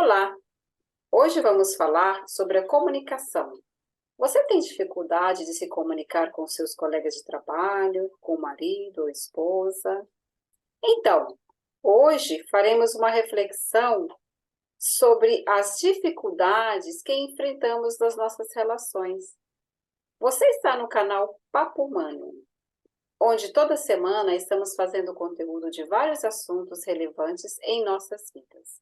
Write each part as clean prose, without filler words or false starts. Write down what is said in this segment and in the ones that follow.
Olá, hoje vamos falar sobre a comunicação. Você tem dificuldade de se comunicar com seus colegas de trabalho, com o marido ou esposa? Então, hoje faremos uma reflexão sobre as dificuldades que enfrentamos nas nossas relações. Você está no canal Papo Humano, onde toda semana estamos fazendo conteúdo de vários assuntos relevantes em nossas vidas.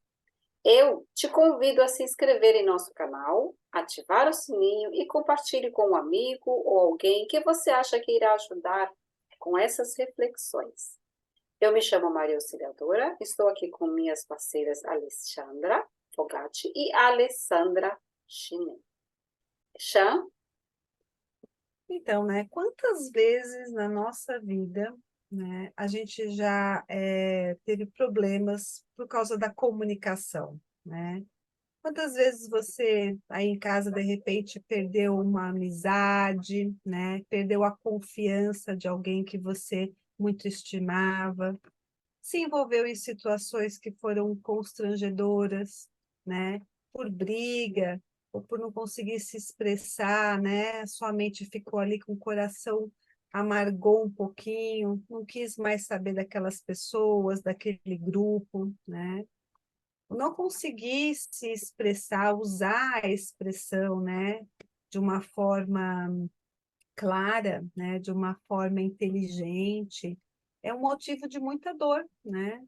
Eu te convido a se inscrever em nosso canal, ativar o sininho e compartilhe com um amigo ou alguém que você acha que irá ajudar com essas reflexões. Eu me chamo Maria Auxiliadora, estou aqui com minhas parceiras Alexandra Fogatti e Alessandra Chine. Chan, Então, né, quantas vezes na nossa vida, né, a gente já teve problemas por causa da comunicação, né? Quantas vezes você, aí em casa, de repente, perdeu uma amizade, né? Perdeu a confiança de alguém que você muito estimava, se envolveu em situações que foram constrangedoras, né? Por briga, ou por não conseguir se expressar, né? Sua mente ficou ali com o coração, amargou um pouquinho, não quis mais saber daquelas pessoas, daquele grupo, né? Não conseguir se expressar, usar a expressão, né? De uma forma clara, né, de uma forma inteligente, é um motivo de muita dor, né?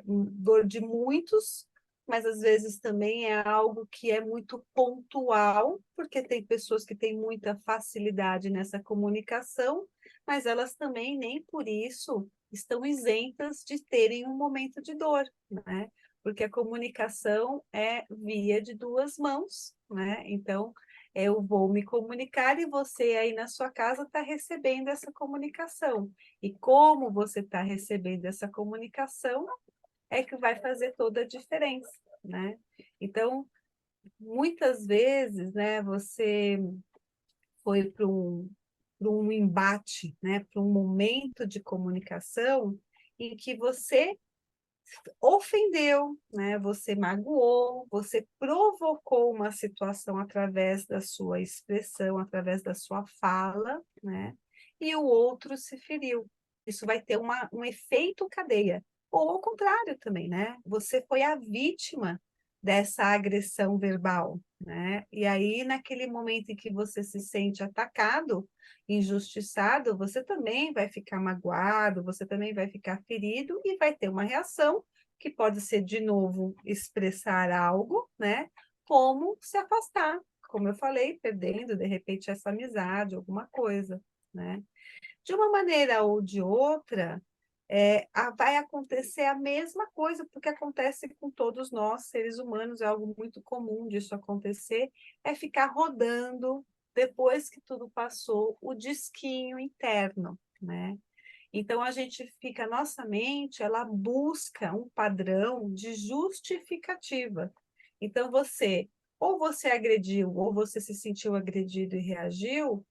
Dor de muitos, mas às vezes também é algo que é muito pontual, porque tem pessoas que têm muita facilidade nessa comunicação, mas elas também nem por isso estão isentas de terem um momento de dor, né? Porque a comunicação é via de duas mãos, né? Então, eu vou me comunicar e você aí na sua casa está recebendo essa comunicação. E como você está recebendo essa comunicação é que vai fazer toda a diferença, né? Então, muitas vezes, né, você foi para um embate, né, para um momento de comunicação em que você ofendeu, né? Você magoou, você provocou uma situação através da sua expressão, através da sua fala, né? E o outro se feriu. Isso vai ter um efeito cadeia. Ou ao contrário também, né? Você foi a vítima dessa agressão verbal, né? E aí, naquele momento em que você se sente atacado, injustiçado, você também vai ficar magoado, você também vai ficar ferido e vai ter uma reação que pode ser, de novo, expressar algo, né? Como se afastar, como eu falei, perdendo, de repente, essa amizade, alguma coisa, né? De uma maneira ou de outra, vai acontecer a mesma coisa, porque acontece com todos nós, seres humanos, é algo muito comum disso acontecer, é ficar rodando, depois que tudo passou, o disquinho interno, né? Então, a gente fica, nossa mente, ela busca um padrão de justificativa. Então, ou você agrediu, ou você se sentiu agredido e reagiu,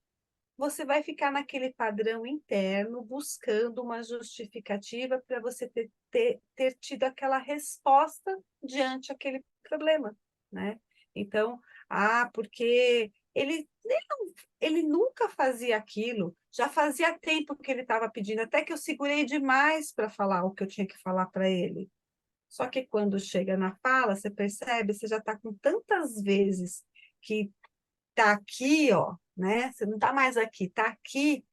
você vai ficar naquele padrão interno, buscando uma justificativa para você ter tido aquela resposta diante aquele problema, né? Então, porque ele nunca fazia aquilo, já fazia tempo que ele estava pedindo, até que eu segurei demais para falar o que eu tinha que falar para ele. Só que quando chega na fala, você percebe, você já está com tantas vezes que está aqui, ó, né? Você não está mais aqui, está aqui,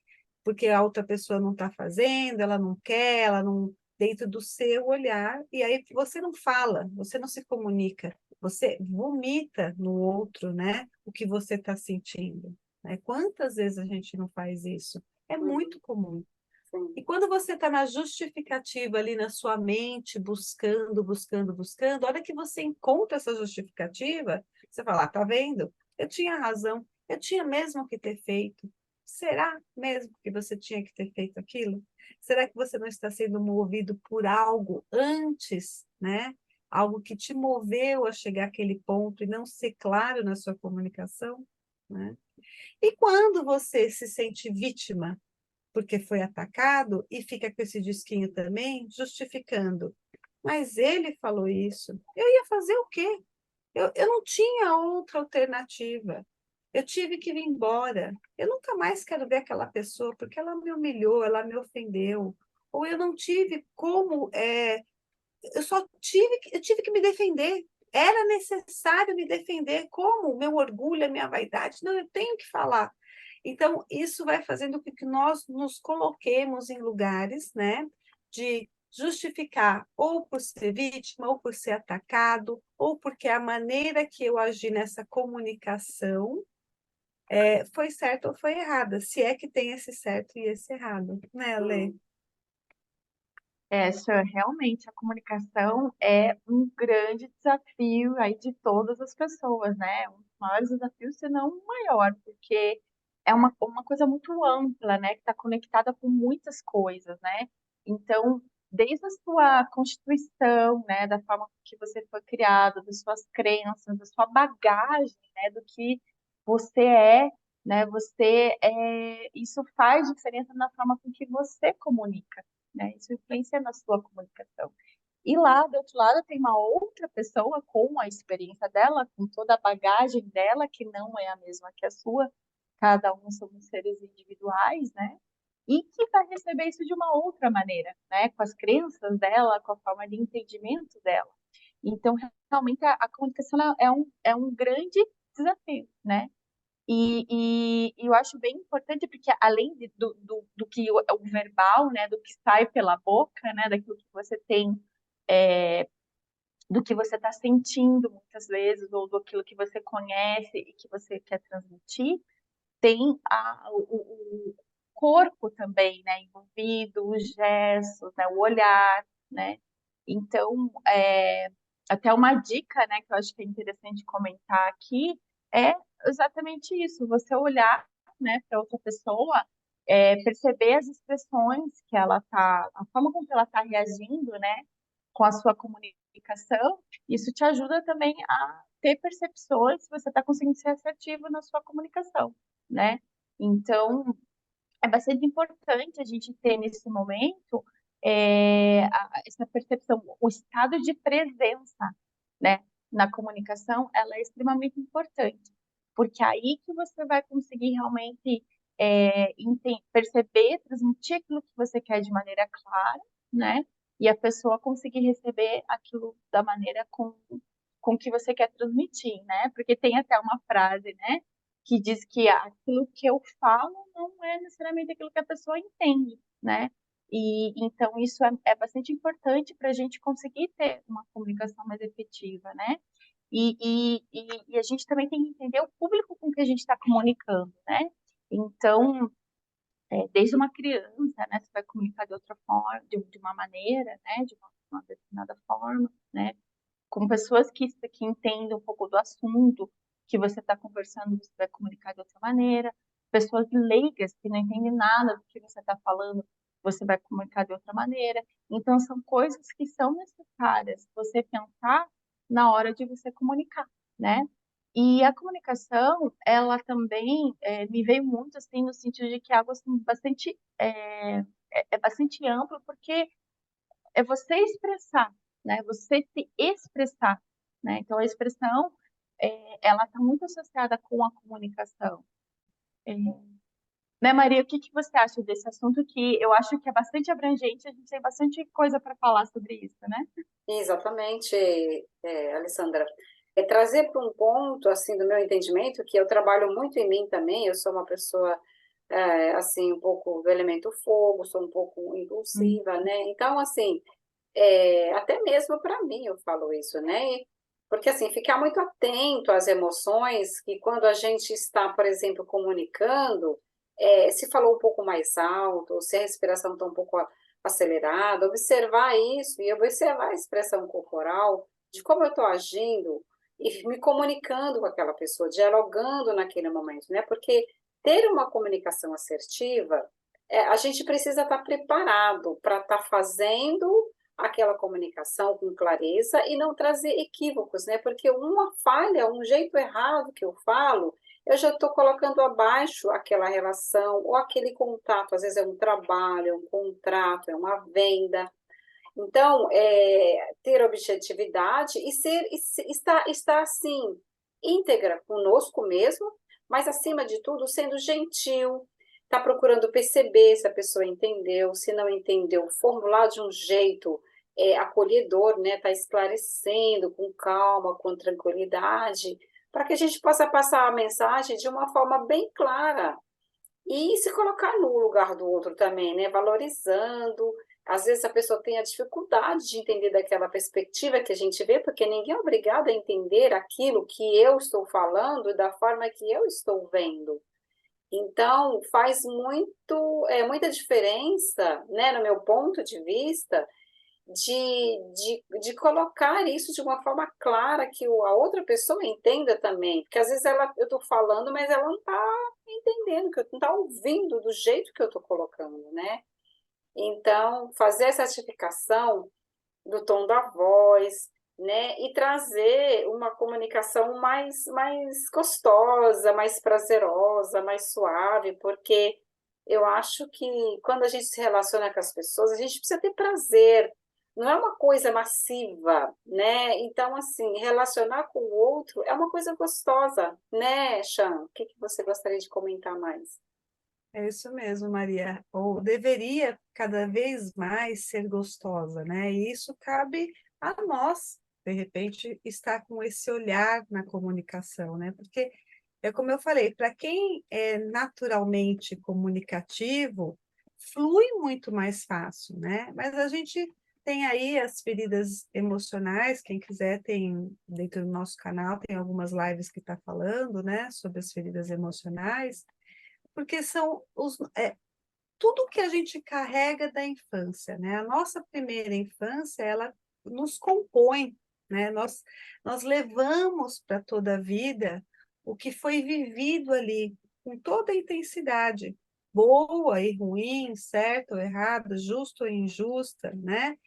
porque a outra pessoa não está fazendo, ela não quer, ela não, dentro do seu olhar, e aí você não fala, você não se comunica, você vomita no outro, né? O que você está sentindo, né? Quantas vezes a gente não faz isso? É uhum, muito comum. E sim, quando você está na justificativa ali na sua mente, buscando, buscando, buscando, a hora que você encontra essa justificativa, você fala, tá vendo? Eu tinha razão, eu tinha mesmo que ter feito. Será mesmo que você tinha que ter feito aquilo? Será que você não está sendo movido por algo antes, né? Algo que te moveu a chegar àquele ponto e não ser claro na sua comunicação, né? E quando você se sente vítima porque foi atacado e fica com esse disquinho também, justificando. mas ele falou isso. Eu ia fazer o quê? Eu não tinha outra alternativa. Eu tive que ir embora. Eu nunca mais quero ver aquela pessoa porque ela me humilhou, ela me ofendeu. Ou eu não tive como, eu tive que me defender. Era necessário me defender. Como? O meu orgulho, a minha vaidade. Não, eu tenho que falar. Então, isso vai fazendo com que nós nos coloquemos em lugares, né, de justificar ou por ser vítima, ou por ser atacado, ou porque a maneira que eu agi nessa comunicação foi certa ou foi errada, se é que tem esse certo e esse errado, né, Lê? Hum, Essa realmente a comunicação é um grande desafio aí de todas as pessoas, né? Um dos maiores desafios, se não o maior, porque é uma coisa muito ampla, né? Que está conectada com muitas coisas, né? Então, desde a sua constituição, né? Da forma que você foi criado, das suas crenças, da sua bagagem, né? Do que você é, né? Isso faz diferença na forma com que você comunica, né? Isso influencia na sua comunicação. E lá, do outro lado, tem uma outra pessoa com a experiência dela, com toda a bagagem dela, que não é a mesma que a sua. Cada um somos seres individuais, né? E que vai receber isso de uma outra maneira, né? Com as crenças dela, com a forma de entendimento dela. Então, realmente, a comunicação é um grande desafio, né? E eu acho bem importante, porque além do que o verbal, né, do que sai pela boca, né, daquilo que você tem, é, do que você está sentindo muitas vezes, ou do aquilo que você conhece e que você quer transmitir, tem o corpo também, né, envolvido, os gestos, né, o olhar, né. Então, até uma dica, né, que eu acho que é interessante comentar aqui, é exatamente isso, você olhar, né, para outra pessoa, perceber as expressões que ela tá, a forma com que ela está reagindo, né, com a sua comunicação, isso te ajuda também a ter percepções se você está conseguindo ser assertivo na sua comunicação, né? Então, é bastante importante a gente ter nesse momento essa percepção, o estado de presença, né, na comunicação, ela é extremamente importante, porque é aí que você vai conseguir realmente perceber, transmitir aquilo que você quer de maneira clara, né, e a pessoa conseguir receber aquilo da maneira com que você quer transmitir, né, porque tem até uma frase, né, que diz que aquilo que eu falo não é necessariamente aquilo que a pessoa entende, né? E então isso é bastante importante para a gente conseguir ter uma comunicação mais efetiva, né? E a gente também tem que entender o público com que a gente está comunicando, né? Então, desde uma criança, né, você vai comunicar de outra forma, de uma maneira, né, de uma determinada forma, né? Com pessoas que entendem um pouco do assunto que você está conversando, você vai comunicar de outra maneira. Pessoas leigas que não entendem nada do que você está falando, você vai comunicar de outra maneira. Então, são coisas que são necessárias você pensar na hora de você comunicar, né? E a comunicação, ela também me veio muito assim no sentido de que é algo assim, é bastante amplo, porque é você expressar, né? Você se expressar, né? Então a expressão ela está muito associada com a comunicação. É, né, Maria? O que que você acha desse assunto que eu acho que é bastante abrangente? A gente tem bastante coisa para falar sobre isso, né? exatamente, Alessandra. É trazer para um ponto, assim, do meu entendimento, que eu trabalho muito em mim também, eu sou uma pessoa, assim, um pouco do elemento fogo, sou um pouco Hum. impulsiva, né? Então, assim, até mesmo para mim eu falo isso, né? Porque assim, ficar muito atento às emoções, que quando a gente está, por exemplo, comunicando, se falou um pouco mais alto, ou se a respiração está um pouco acelerada, observar isso e observar a expressão corporal de como eu estou agindo e me comunicando com aquela pessoa, dialogando naquele momento, né? Porque ter uma comunicação assertiva, a gente precisa estar preparado para estar fazendo aquela comunicação com clareza e não trazer equívocos, né? Porque uma falha, um jeito errado que eu falo, eu já estou colocando abaixo aquela relação ou aquele contato. Às vezes é um trabalho, é um contrato, é uma venda. Então, ter objetividade e estar assim, íntegra conosco mesmo, mas acima de tudo, sendo gentil, tá procurando perceber se a pessoa entendeu, se não entendeu, formular de um jeito acolhedor, né? Tá esclarecendo com calma, com tranquilidade, para que a gente possa passar a mensagem de uma forma bem clara e se colocar no lugar do outro também, né? Valorizando. Às vezes a pessoa tem a dificuldade de entender daquela perspectiva que a gente vê, porque ninguém é obrigado a entender aquilo que eu estou falando da forma que eu estou vendo. Então, faz muita diferença, né, no meu ponto de vista, de colocar isso de uma forma clara que a outra pessoa entenda também. Porque às vezes eu estou falando, mas ela não está entendendo, que eu não está ouvindo do jeito que eu estou colocando, né? Então, fazer essa certificação do tom da voz, né? E trazer uma comunicação mais gostosa, mais prazerosa, mais suave, porque eu acho que quando a gente se relaciona com as pessoas, a gente precisa ter prazer, não é uma coisa massiva, né? Então, assim, relacionar com o outro é uma coisa gostosa, né, Chan? O que que você gostaria de comentar mais? É isso mesmo, Maria. Ou deveria cada vez mais ser gostosa, né? E isso cabe a nós, de repente, estar com esse olhar na comunicação, né? Porque é como eu falei, para quem é naturalmente comunicativo, flui muito mais fácil, né? Mas a gente tem aí as feridas emocionais, quem quiser tem dentro do nosso canal, tem algumas lives que está falando, né, sobre as feridas emocionais, porque são tudo que a gente carrega da infância, né? A nossa primeira infância, ela nos compõe, né? Nós levamos para toda a vida o que foi vivido ali, com toda a intensidade, boa e ruim, certa ou errada, justa ou injusta, né?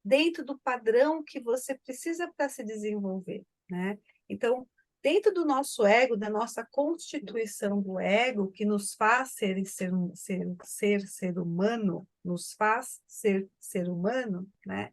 Dentro do padrão que você precisa para se desenvolver, né? Então, dentro do nosso ego, da nossa constituição do ego, que nos faz ser humano, nos faz ser humano, né?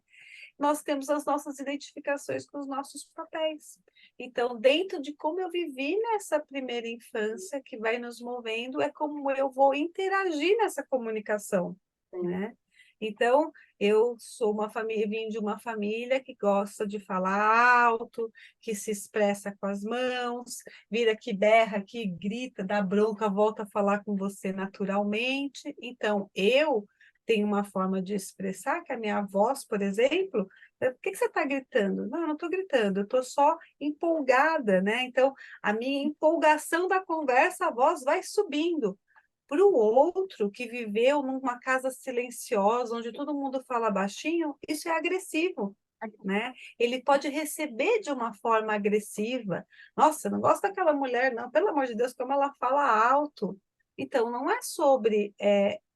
Nós temos as nossas identificações com os nossos papéis. Então, dentro de como eu vivi nessa primeira infância, que vai nos movendo, é como eu vou interagir nessa comunicação, Sim. né? Então, eu sou uma família, vim de uma família que gosta de falar alto, que se expressa com as mãos, vira que berra, que grita, dá bronca, volta a falar com você naturalmente. Então, eu tenho uma forma de expressar que a minha voz, por exemplo, por que você está gritando? Não, eu não estou gritando, eu estou só empolgada, né? Então, a minha empolgação da conversa, a voz vai subindo. Para o outro que viveu numa casa silenciosa, onde todo mundo fala baixinho, isso é agressivo, né? Ele pode receber de uma forma agressiva. Nossa, eu não gosto daquela mulher, não, pelo amor de Deus, como ela fala alto. Então, não é sobre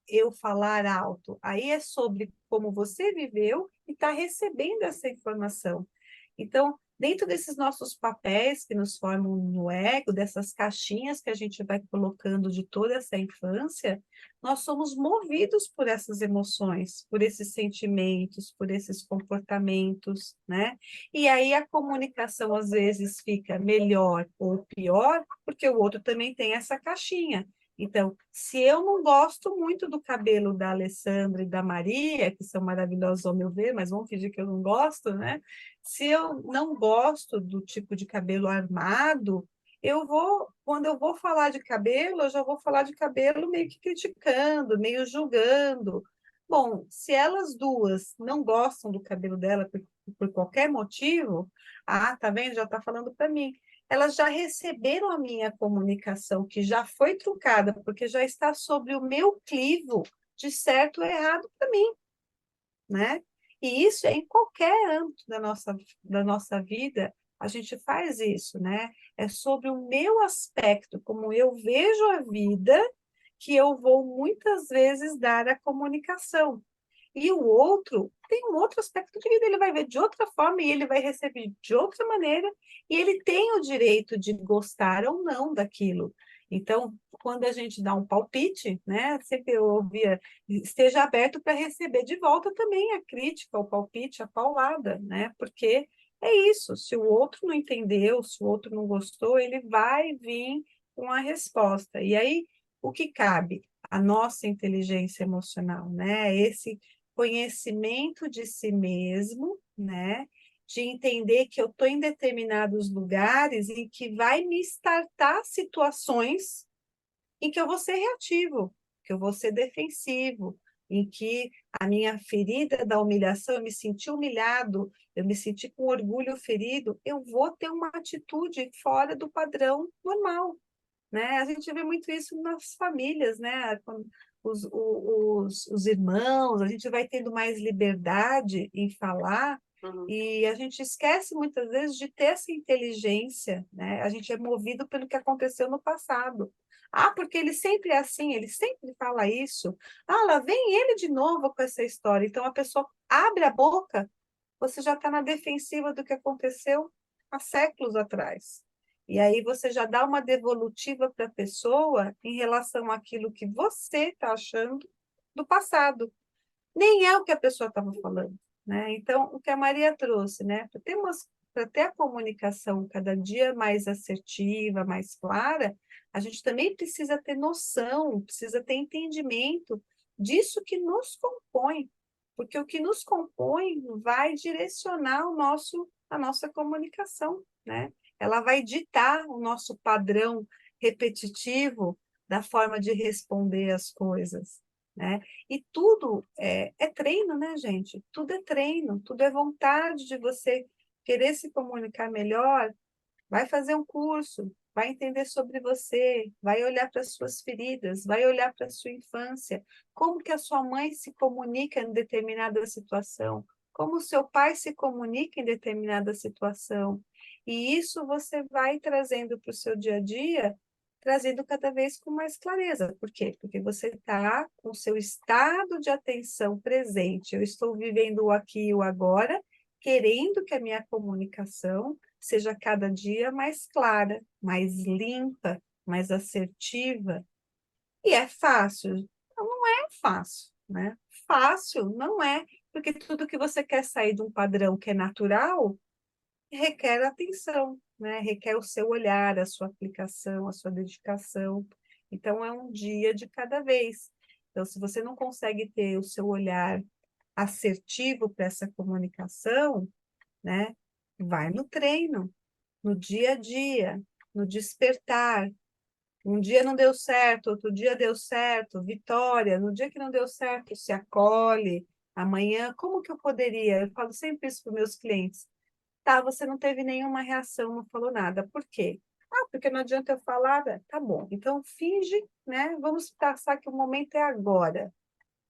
eu falar alto, aí é sobre como você viveu e está recebendo essa informação. Então, dentro desses nossos papéis que nos formam no ego, dessas caixinhas que a gente vai colocando de toda essa infância, nós somos movidos por essas emoções, por esses sentimentos, por esses comportamentos, né? E aí a comunicação às vezes fica melhor ou pior, porque o outro também tem essa caixinha. Então, se eu não gosto muito do cabelo da Alessandra e da Maria, que são maravilhosos ao meu ver, mas vamos fingir que eu não gosto, né? Se eu não gosto do tipo de cabelo armado, quando eu vou falar de cabelo, eu já vou falar de cabelo meio que criticando, meio julgando. Bom, se elas duas não gostam do cabelo dela por qualquer motivo, tá vendo? Já está falando para mim. Elas já receberam a minha comunicação, que já foi truncada, porque já está sobre o meu crivo de certo ou errado para mim, né? E isso é em qualquer âmbito da nossa vida, a gente faz isso, né? É sobre o meu aspecto, como eu vejo a vida, que eu vou muitas vezes dar a comunicação. E o outro tem um outro aspecto de vida, ele vai ver de outra forma e ele vai receber de outra maneira, e ele tem o direito de gostar ou não daquilo. Então, quando a gente dá um palpite, né, sempre eu ouvia, esteja aberto para receber de volta também a crítica, o palpite, a paulada, né, porque é isso, se o outro não entendeu, se o outro não gostou, ele vai vir com a resposta. E aí, o que cabe? A nossa inteligência emocional, né, esse conhecimento de si mesmo, né, de entender que eu estou em determinados lugares e que vai me startar situações em que eu vou ser reativo, que eu vou ser defensivo, em que a minha ferida da humilhação, eu me senti humilhado, eu me senti com orgulho ferido, eu vou ter uma atitude fora do padrão normal, né? A gente vê muito isso nas famílias, né? Quando os irmãos, a gente vai tendo mais liberdade em falar Uhum. e a gente esquece muitas vezes de ter essa inteligência, né? A gente é movido pelo que aconteceu no passado. Ah, porque ele sempre é assim, ele sempre fala isso. Ah, lá vem ele de novo com essa história. Então a pessoa abre a boca, você já está na defensiva do que aconteceu há séculos atrás. E aí você já dá uma devolutiva para a pessoa em relação àquilo que você está achando do passado. Nem é o que a pessoa estava falando, né? Então, o que a Maria trouxe, né? Para ter a comunicação cada dia mais assertiva, mais clara, a gente também precisa ter noção, precisa ter entendimento disso que nos compõe, porque o que nos compõe vai direcionar a nossa comunicação, né? Ela vai ditar o nosso padrão repetitivo da forma de responder as coisas, né? E tudo é treino, né, gente? Tudo é treino, tudo é vontade de você querer se comunicar melhor. Vai fazer um curso, vai entender sobre você, vai olhar para as suas feridas, vai olhar para a sua infância, como que a sua mãe se comunica em determinada situação, como o seu pai se comunica em determinada situação. E isso você vai trazendo para o seu dia a dia, trazendo cada vez com mais clareza. Por quê? Porque você está com o seu estado de atenção presente. Eu estou vivendo o aqui e o agora, querendo que a minha comunicação seja cada dia mais clara, mais limpa, mais assertiva. E é fácil? Não é fácil, né? Fácil não é, porque tudo que você quer sair de um padrão que é natural requer atenção, né? Requer o seu olhar, a sua aplicação, a sua dedicação. Então, é um dia de cada vez. Então, se você não consegue ter o seu olhar assertivo para essa comunicação, né? Vai no treino, no dia a dia, no despertar. Um dia não deu certo, outro dia deu certo, vitória. No dia que não deu certo, se acolhe. Amanhã, como que eu poderia? Eu falo sempre isso para os meus clientes. Tá, você não teve nenhuma reação, não falou nada. Por quê? Ah, porque não adianta eu falar. Tá bom, então finge, né? Vamos passar que o momento é agora.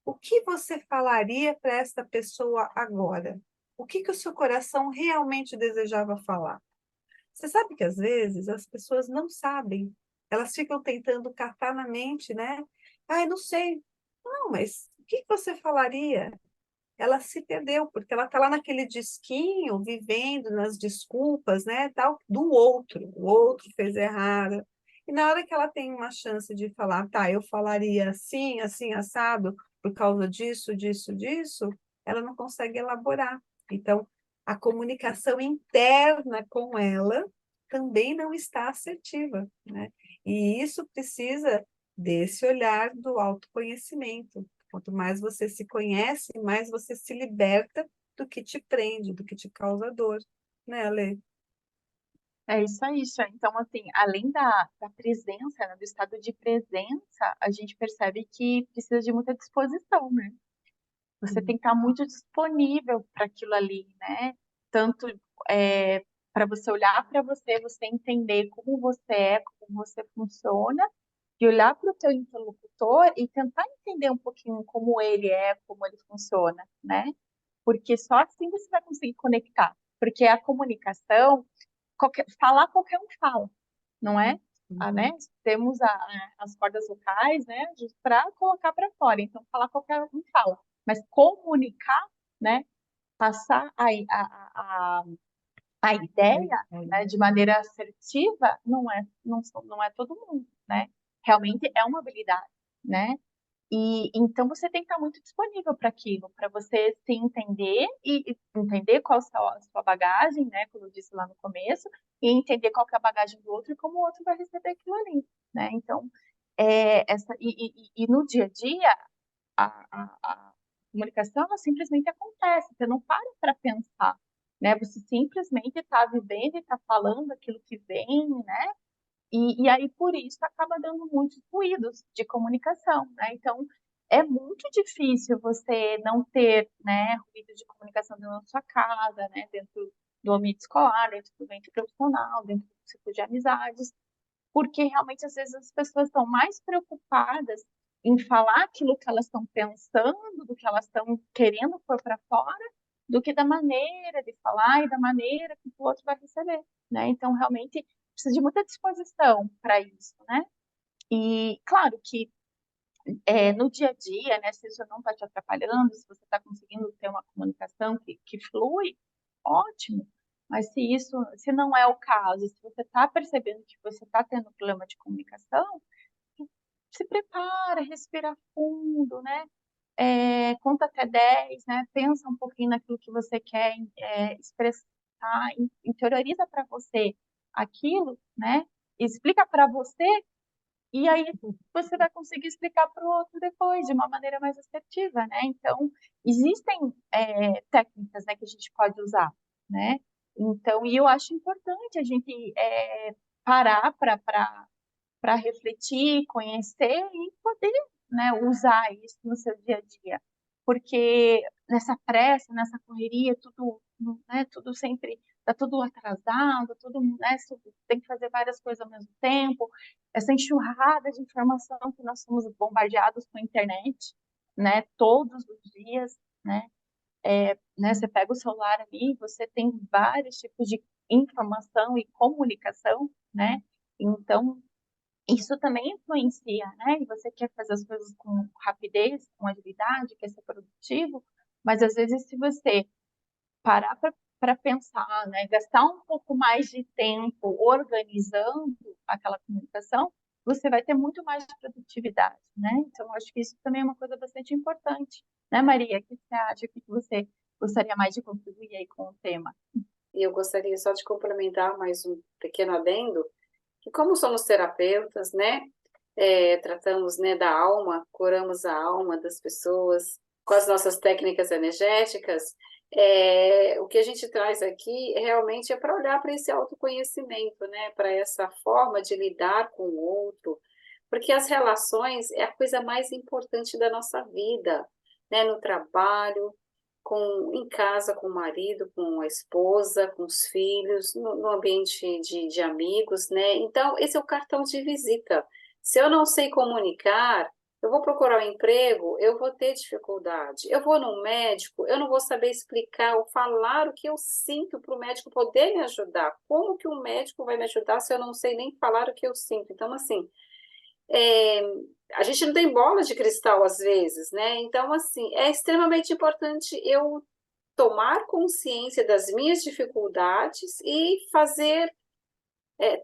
O que você falaria para esta pessoa agora? O que o seu coração realmente desejava falar? Você sabe que às vezes as pessoas não sabem, elas ficam tentando catar na mente, né? Ai, não sei. Não, mas o que você falaria? Ela se perdeu, porque ela está lá naquele disquinho, vivendo nas desculpas, né, tal, do outro. O outro fez errado. E na hora que ela tem uma chance de falar, tá, eu falaria assim, assim, assado, por causa disso, disso, disso, ela não consegue elaborar. Então, a comunicação interna com ela também não está assertiva, né? E isso precisa desse olhar do autoconhecimento. Quanto mais você se conhece, mais você se liberta do que te prende, do que te causa dor, né, Ale? É isso aí, Xan. Então, assim, além da presença, né, do estado de presença, a gente percebe que precisa de muita disposição, né? Você tem que estar muito disponível para aquilo ali, né? Tanto para você olhar para você, você entender como você é, como você funciona, e olhar para o teu interlocutor e tentar entender um pouquinho como ele é, como ele funciona, né? Porque só assim você vai conseguir conectar. Porque a comunicação, falar qualquer um fala, não é? Ah, né? Uhum. Temos as cordas vocais, né? Para colocar para fora. Então, falar qualquer um fala. Mas comunicar, né? Passar a Aí, ideia, aí, né, de maneira assertiva, não é todo mundo, né? realmente é uma habilidade, né? E então você tem que estar muito disponível para aquilo, para você se entender e entender qual a sua bagagem, né? Como eu disse lá no começo, e entender qual que é a bagagem do outro e como o outro vai receber aquilo ali, né? Então, no dia a dia, a comunicação ela simplesmente acontece, você não para pensar, né? Você simplesmente está vivendo e está falando aquilo que vem, né? E aí, por isso, acaba dando muitos ruídos de comunicação, né? Então, é muito difícil você não ter, né, ruído de comunicação dentro da sua casa, né, dentro do ambiente escolar, dentro do ambiente profissional, dentro do ciclo de amizades, porque realmente, às vezes, as pessoas estão mais preocupadas em falar aquilo que elas estão pensando, do que elas estão querendo pôr para fora, do que da maneira de falar e da maneira que o outro vai receber, né? Então, realmente, precisa de muita disposição para isso, né? E claro que no dia a dia, né, se isso não está te atrapalhando, se você está conseguindo ter uma comunicação que flui, ótimo. Mas se não é o caso, se você está percebendo que você está tendo problema de comunicação, se prepara, respira fundo, né? Conta até 10, né? Pensa um pouquinho naquilo que você quer expressar, interioriza para você aquilo, né? Explica para você e aí você vai conseguir explicar para o outro depois, de uma maneira mais assertiva, né? Então, existem técnicas, né, que a gente pode usar, né? Então, e eu acho importante a gente parar para refletir, conhecer e poder, né, usar isso no seu dia a dia. Porque nessa pressa, nessa correria, tudo, né, tudo sempre está tudo atrasado, tudo, né, tem que fazer várias coisas ao mesmo tempo. Essa enxurrada de informação que nós somos bombardeados com a internet, né, todos os dias, né, você pega o celular ali, você tem vários tipos de informação e comunicação, né? Então, isso também influencia, né? E você quer fazer as coisas com rapidez, com agilidade, quer ser produtivo, mas às vezes se você parar para pensar, né, gastar um pouco mais de tempo organizando aquela comunicação, você vai ter muito mais produtividade, né? Então, acho que isso também é uma coisa bastante importante, né, Maria? O que você acha? O que você gostaria mais de contribuir aí com o tema? E eu gostaria só de complementar mais um pequeno adendo, que como somos terapeutas, né, tratamos, né, da alma, curamos a alma das pessoas com as nossas técnicas energéticas, o que a gente traz aqui realmente é para olhar para esse autoconhecimento, né, para essa forma de lidar com o outro, porque as relações é a coisa mais importante da nossa vida, né, no trabalho, em casa com o marido, com a esposa, com os filhos, no ambiente de amigos, né? Então, esse é o cartão de visita. Se eu não sei comunicar, eu vou procurar um emprego, eu vou ter dificuldade. Eu vou num médico, eu não vou saber explicar ou falar o que eu sinto para o médico poder me ajudar. Como que um médico vai me ajudar se eu não sei nem falar o que eu sinto? Então, assim, é, a gente não tem bola de cristal às vezes, né? Então, assim, é extremamente importante eu tomar consciência das minhas dificuldades e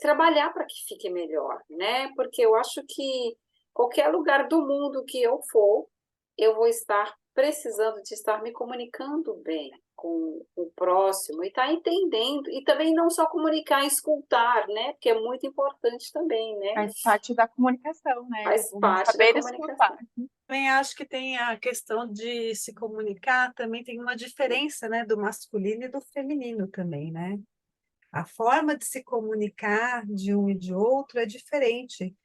trabalhar para que fique melhor, né? Porque eu acho que qualquer lugar do mundo que eu for, eu vou estar precisando de estar me comunicando bem com o próximo e estar entendendo, e também não só comunicar, escutar, né? Porque é muito importante também, né? Faz parte da comunicação, né? Faz O parte da saber escutar. comunicação. Também acho que tem a questão de se comunicar, também tem uma diferença, né, do masculino e do feminino também, né? A forma de se comunicar de um e de outro é diferente.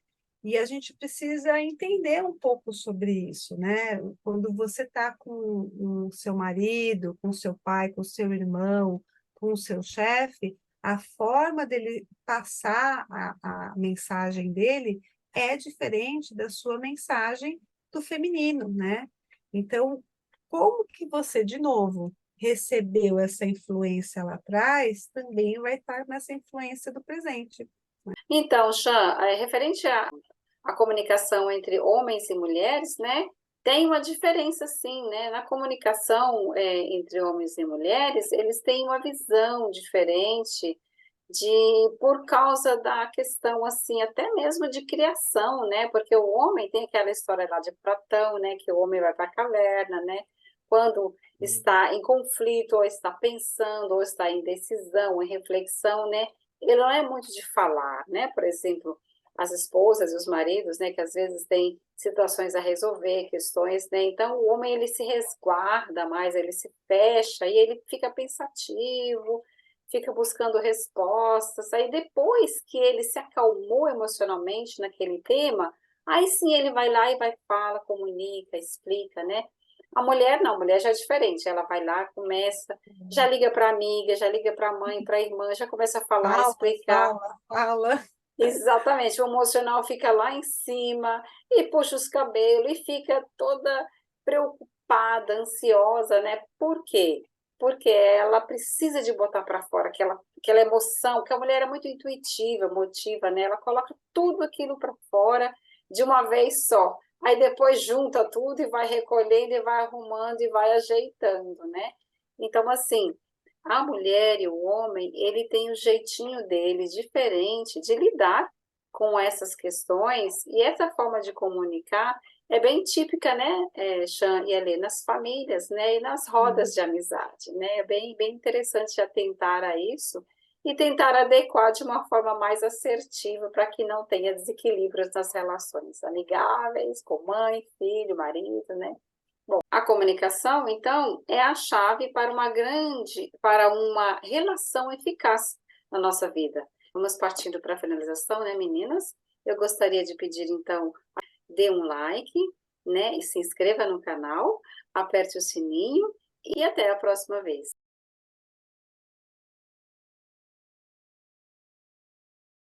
E a gente precisa entender um pouco sobre isso, né? Quando você está com o seu marido, com o seu pai, com o seu irmão, com o seu chefe, a forma dele passar a mensagem dele é diferente da sua mensagem do feminino, né? Então, como que você, de novo, recebeu essa influência lá atrás, também vai estar nessa influência do presente. Então, Chan, referente à comunicação entre homens e mulheres, né? Tem uma diferença, sim, né? Na comunicação entre homens e mulheres, eles têm uma visão diferente por causa da questão, assim, até mesmo de criação, né? Porque o homem tem aquela história lá de Platão, né? Que o homem vai para a caverna, né? Quando está em conflito, ou está pensando, ou está em decisão, em reflexão, né? Ele não é muito de falar, né? Por exemplo, as esposas e os maridos, né? Que às vezes têm situações a resolver, questões, né? Então, o homem, ele se resguarda mais, ele se fecha e ele fica pensativo, fica buscando respostas. Aí depois que ele se acalmou emocionalmente naquele tema, aí sim ele vai lá e vai fala, comunica, explica, né? A mulher não, a mulher já é diferente. Ela vai lá, começa, já liga para amiga, já liga para a mãe, para a irmã, já começa a falar, Fala, explicar. fala, fala. Exatamente, o emocional fica lá em cima e puxa os cabelos e fica toda preocupada, ansiosa, né? Por quê? Porque ela precisa de botar para fora aquela emoção, que a mulher é muito intuitiva, emotiva, né? Ela coloca tudo aquilo para fora de uma vez só. Aí depois junta tudo e vai recolhendo e vai arrumando e vai ajeitando, né? Então, assim, a mulher e o homem, ele tem o jeitinho dele diferente de lidar com essas questões, e essa forma de comunicar é bem típica, né, Chan e Elê, nas famílias, né, e nas rodas de amizade, né, é bem interessante atentar a isso e tentar adequar de uma forma mais assertiva para que não tenha desequilíbrios nas relações amigáveis, com mãe, filho, marido, né. A comunicação, então, é a chave para uma relação eficaz na nossa vida. Vamos partindo para a finalização, né, meninas? Eu gostaria de pedir, então, dê um like, né, e se inscreva no canal, aperte o sininho e até a próxima vez.